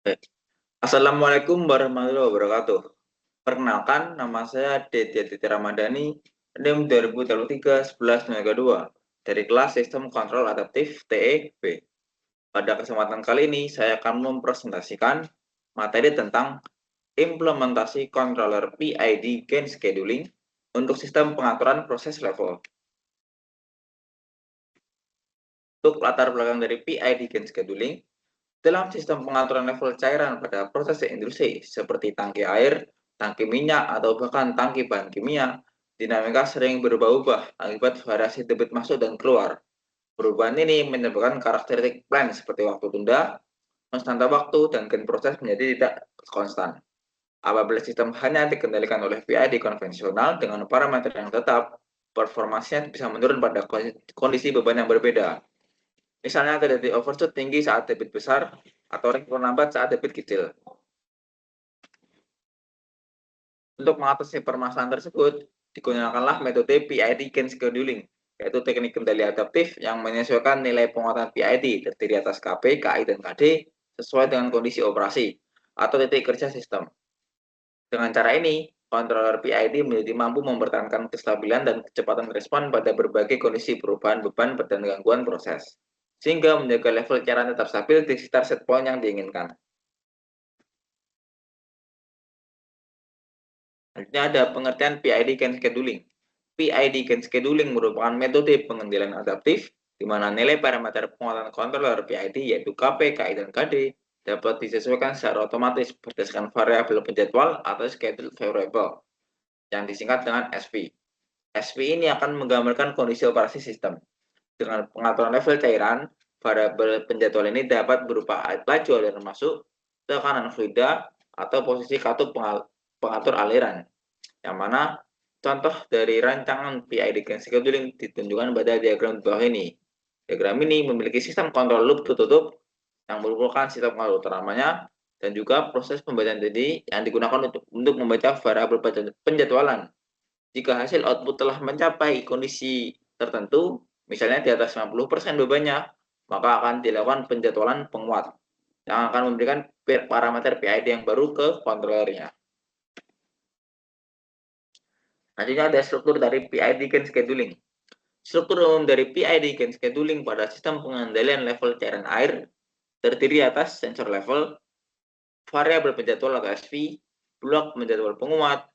Baik. Assalamualaikum warahmatullahi wabarakatuh. Perkenalkan, nama saya Dedya Titi Ramadhani, NIM 2023-11-2 dari kelas Sistem Kontrol Adaptif TEB. Pada kesempatan kali ini, saya akan mempresentasikan materi tentang implementasi controller PID Gain Scheduling untuk sistem pengaturan proses level. Untuk latar belakang dari PID Gain Scheduling, dalam sistem pengaturan level cairan pada proses industri seperti tangki air, tangki minyak, atau bahkan tangki bahan kimia, dinamika sering berubah-ubah akibat variasi debit masuk dan keluar. Perubahan ini menyebabkan karakteristik plan seperti waktu tunda, konstanta waktu, dan gain proses menjadi tidak konstan. Apabila sistem hanya dikendalikan oleh PID konvensional dengan parameter yang tetap, performasinya bisa menurun pada kondisi beban yang berbeda. Misalnya terjadi overshoot tinggi saat debit besar atau respon lambat saat debit kecil. Untuk mengatasi permasalahan tersebut, digunakanlah metode PID Gain Scheduling, yaitu teknik kendali adaptif yang menyesuaikan nilai penguatan PID terdiri atas KB, KI, dan KD sesuai dengan kondisi operasi atau titik kerja sistem. Dengan cara ini, controller PID menjadi mampu mempertahankan kestabilan dan kecepatan respon pada berbagai kondisi perubahan beban dan gangguan proses, sehingga menjaga level cairan tetap stabil di sekitar set point yang diinginkan. Selanjutnya ada pengertian PID Gain Scheduling. PID Gain Scheduling merupakan metode pengendalian adaptif di mana nilai parameter penguatan controller PID yaitu KP, KI, dan KD dapat disesuaikan secara otomatis berdasarkan variabel penjadwal atau schedule variable yang disingkat dengan SV. SV ini akan menggambarkan kondisi operasi sistem. Dengan pengaturan level cairan, variabel penjadwal ini dapat berupa laju aliran masuk, tekanan fluida, atau posisi katup pengatur aliran. Yang mana contoh dari rancangan PID Gain Scheduling ditunjukkan pada diagram di bawah ini. Diagram ini memiliki sistem kontrol loop tertutup yang merupakan sistem kontrol utamanya dan juga proses pembacaan jadi yang digunakan untuk membaca variabel penjadwalan. Jika hasil output telah mencapai kondisi tertentu, misalnya di atas 90% bebannya, maka akan dilakukan penjadwalan penguat yang akan memberikan parameter PID yang baru ke kontrolernya. Selanjutnya ada struktur dari PID Gain Scheduling. Struktur umum dari PID Gain Scheduling pada sistem pengendalian level cairan air terdiri atas sensor level, variabel penjadwal atau SV, blok penjadwal penguat,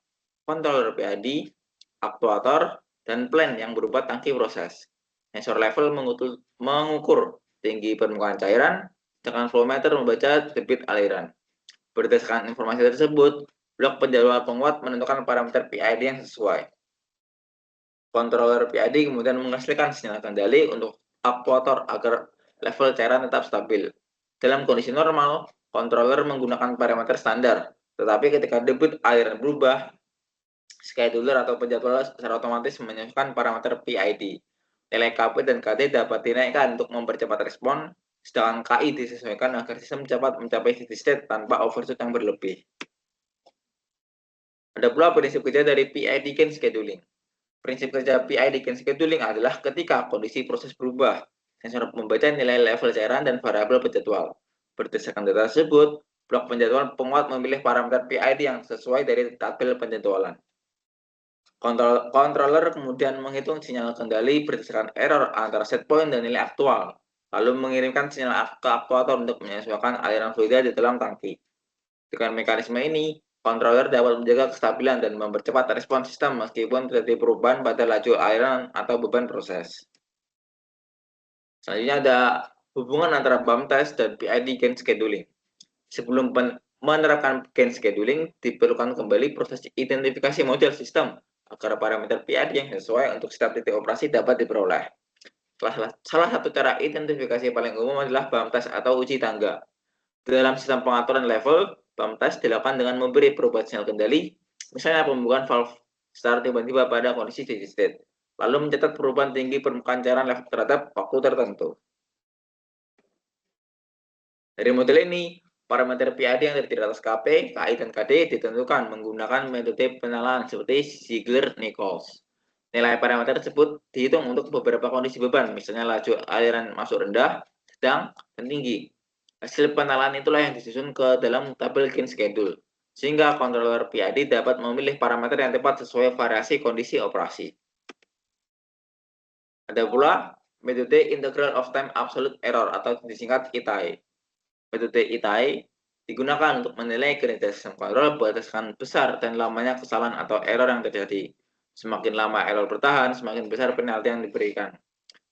controller PID, aktuator, dan plan yang berupa tangki proses. Sensor level mengukur tinggi permukaan cairan, sedangkan flow meter membaca debit aliran. Berdasarkan informasi tersebut, blok penjadwal penguat menentukan parameter PID yang sesuai. Controller PID kemudian menghasilkan sinyal kendali untuk aktuator agar level cairan tetap stabil. Dalam kondisi normal, controller menggunakan parameter standar, tetapi ketika debit aliran berubah, scheduler atau penjadwal secara otomatis menyesuaikan parameter PID. Nilai KP dan KD dapat dinaikkan untuk mempercepat respon, sedangkan KI disesuaikan agar sistem cepat mencapai steady state tanpa overshoot yang berlebih. Ada pula prinsip kerja dari PID Gain Scheduling. Prinsip kerja PID Gain Scheduling adalah ketika kondisi proses berubah, sensor membaca nilai level cairan dan variabel penjadwal. Berdasarkan data tersebut, blok penjadwal penguat memilih parameter PID yang sesuai dari tabel penjadwalan. Controller kemudian menghitung sinyal kendali berdasarkan error antara set point dan nilai aktual, lalu mengirimkan sinyal ke aktuator untuk menyesuaikan aliran fluida di dalam tangki. Dengan mekanisme ini, controller dapat menjaga kestabilan dan mempercepat respon sistem meskipun terjadi perubahan pada laju aliran atau beban proses. Selanjutnya ada hubungan antara BAM test dan PID Gain Scheduling. Sebelum menerapkan Gain Scheduling, diperlukan kembali proses identifikasi model sistem agar parameter PID yang sesuai untuk setiap titik operasi dapat diperoleh. Salah satu cara identifikasi paling umum adalah BAM test atau uji tangga. Dalam sistem pengaturan level, BAM test dilakukan dengan memberi perubahan sinyal kendali, misalnya pembukaan valve start tiba-tiba pada kondisi steady state, lalu mencatat perubahan tinggi permukaan cairan level terhadap waktu tertentu. Dari model ini, parameter PID yang terdiri atas KP, KI, dan KD ditentukan menggunakan metode pengenalan seperti Ziegler-Nichols. Nilai parameter tersebut dihitung untuk beberapa kondisi beban, misalnya laju aliran masuk rendah, sedang, dan tinggi. Hasil penalaan itulah yang disusun ke dalam tabel gain schedule, sehingga controller PID dapat memilih parameter yang tepat sesuai variasi kondisi operasi. Ada pula metode Integral of Time Absolute Error atau disingkat ITAE. Metode ITAE digunakan untuk menilai kinerja sistem kontrol berdasarkan besar dan lamanya kesalahan atau error yang terjadi. Semakin lama error bertahan, semakin besar penalti yang diberikan.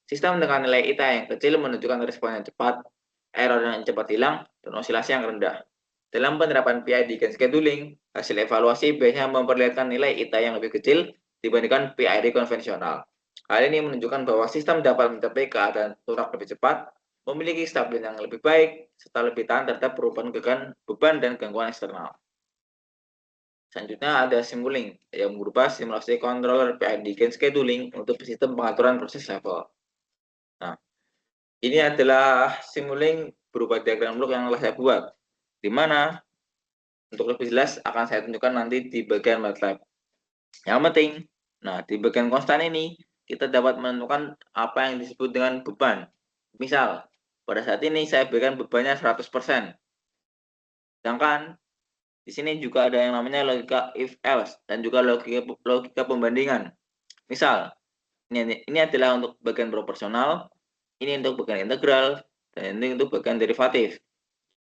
Sistem dengan nilai ITAE yang kecil menunjukkan respon yang cepat, error yang cepat hilang, dan osilasi yang rendah. Dalam penerapan PID dan scheduling, hasil evaluasi biasanya memperlihatkan nilai ITAE yang lebih kecil dibandingkan PID konvensional. Hal ini menunjukkan bahwa sistem dapat mencapai keadaan turak lebih cepat, memiliki stabilitas yang lebih baik, serta lebih tahan terhadap perubahan beban dan gangguan eksternal. Selanjutnya ada Simulink, yang berupa simulasi controller PID gain scheduling untuk sistem pengaturan proses level. Nah, ini adalah Simulink berupa diagram blok yang telah saya buat, di mana untuk lebih jelas akan saya tunjukkan nanti di bagian MATLAB. Yang penting, nah di bagian konstan ini kita dapat menentukan apa yang disebut dengan beban. Misal, pada saat ini saya berikan bebannya 100%. Sedangkan di sini juga ada yang namanya logika if else dan juga logika pembandingan. Misal, ini adalah untuk bagian proporsional, ini untuk bagian integral, dan ini untuk bagian derivatif.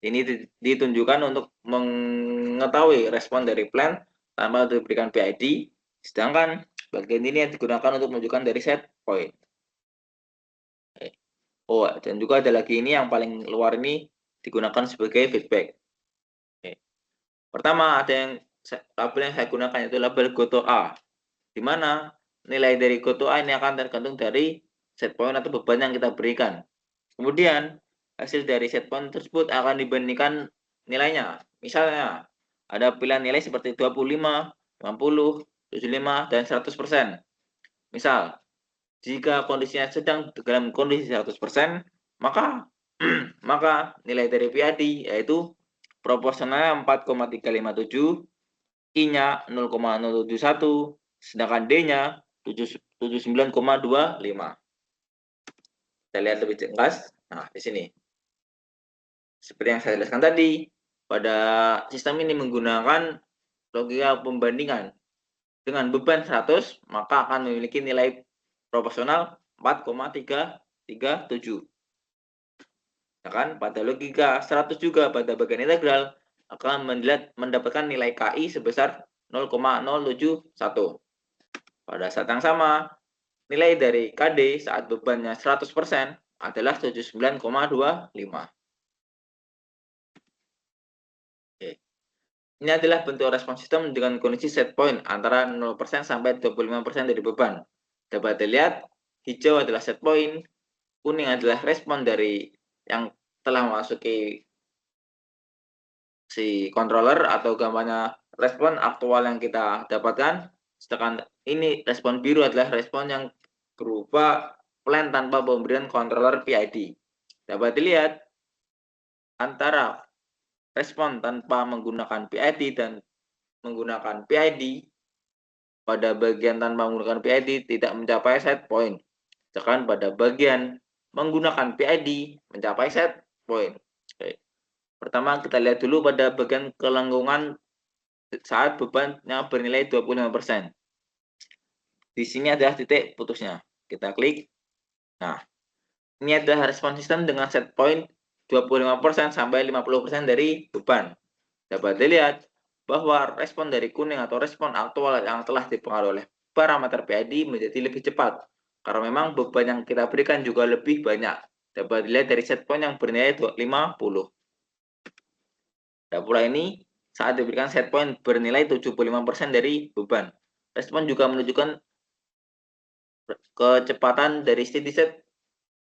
Ini ditunjukkan untuk mengetahui respon dari plan tanpa diberikan PID, sedangkan bagian ini yang digunakan untuk menunjukkan dari set point. Oh, dan juga ada lagi ini yang paling luar ini digunakan sebagai feedback. Pertama, ada yang label yang saya gunakan yaitu label GoTo A, di mana nilai dari GoTo A ini akan tergantung dari set point atau beban yang kita berikan. Kemudian, hasil dari set point tersebut akan dibandingkan nilainya. Misalnya, ada pilihan nilai seperti 25, 50, 75, dan 100%. Misal, jika kondisinya sedang dalam kondisi 100%, maka maka nilai dari PID yaitu proporsionalnya 4,357, I-nya 0,071, sedangkan D-nya 79,25. Kita lihat lebih jelas. Nah, di sini. Seperti yang saya jelaskan tadi, pada sistem ini menggunakan logika pembandingan. Dengan beban 100, maka akan memiliki nilai proporsional 4,337. Ya kan? Pada logika 100 juga pada bagian integral akan mendapatkan nilai KI sebesar 0,071. Pada saat yang sama, nilai dari KD saat bebannya 100% adalah 79,25. Oke. Ini adalah bentuk respon sistem dengan kondisi set point antara 0% sampai 25% dari beban. Dapat dilihat, hijau adalah set point, kuning adalah respon dari yang telah memasuki si controller atau gambarnya respon aktual yang kita dapatkan. Sedangkan ini respon biru adalah respon yang berupa plan tanpa pemberian controller PID. Dapat dilihat antara respon tanpa menggunakan PID dan menggunakan PID, pada bagian tanpa menggunakan PID tidak mencapai set point. Sedangkan pada bagian menggunakan PID mencapai set point. Oke. Pertama kita lihat dulu pada bagian kelengkungan saat bebannya bernilai 25%. Di sini adalah titik putusnya. Kita klik. Nah, ini adalah respon sistem dengan set point 25% sampai 50% dari beban. Dapat dilihat bahwa respon dari kuning atau respon aktual yang telah dipengaruhi oleh parameter PID menjadi lebih cepat. Karena memang beban yang kita berikan juga lebih banyak. Dapat dilihat dari set point yang bernilai 50. Dan pula ini saat diberikan set point bernilai 75% dari beban. Respon juga menunjukkan kecepatan dari steady state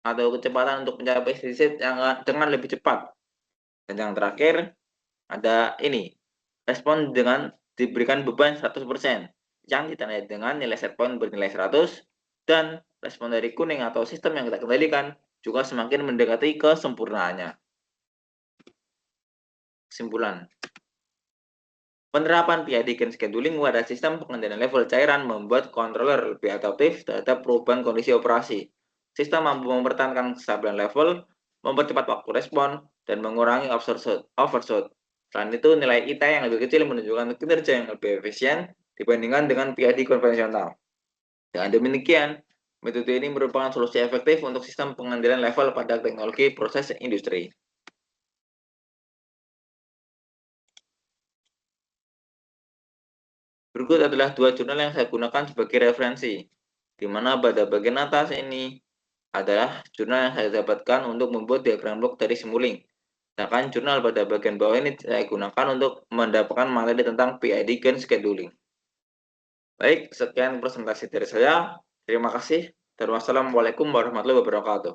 atau kecepatan untuk mencapai steady state yang dengan lebih cepat. Dan yang terakhir ada ini, respon dengan diberikan beban 100% yang ditandai dengan nilai set point bernilai 100, dan respon dari kuning atau sistem yang kita kendalikan juga semakin mendekati kesempurnaannya. Kesimpulan, penerapan PID gain scheduling pada sistem pengendalian level cairan membuat controller lebih adaptif terhadap perubahan kondisi operasi. Sistem mampu mempertahankan kestabilan level, mempercepat waktu respon, dan mengurangi overshoot. Selain itu, nilai IT yang lebih kecil menunjukkan kinerja yang lebih efisien dibandingkan dengan PID konvensional. Dengan demikian, metode ini merupakan solusi efektif untuk sistem pengendalian level pada teknologi proses industri. Berikut adalah dua jurnal yang saya gunakan sebagai referensi, di mana pada bagian atas ini adalah jurnal yang saya dapatkan untuk membuat diagram log dari Simulink. Sedangkan jurnal pada bagian bawah ini saya gunakan untuk mendapatkan materi tentang PID Gain Scheduling. Baik, sekian presentasi dari saya. Terima kasih. Dan wassalamualaikum warahmatullahi wabarakatuh.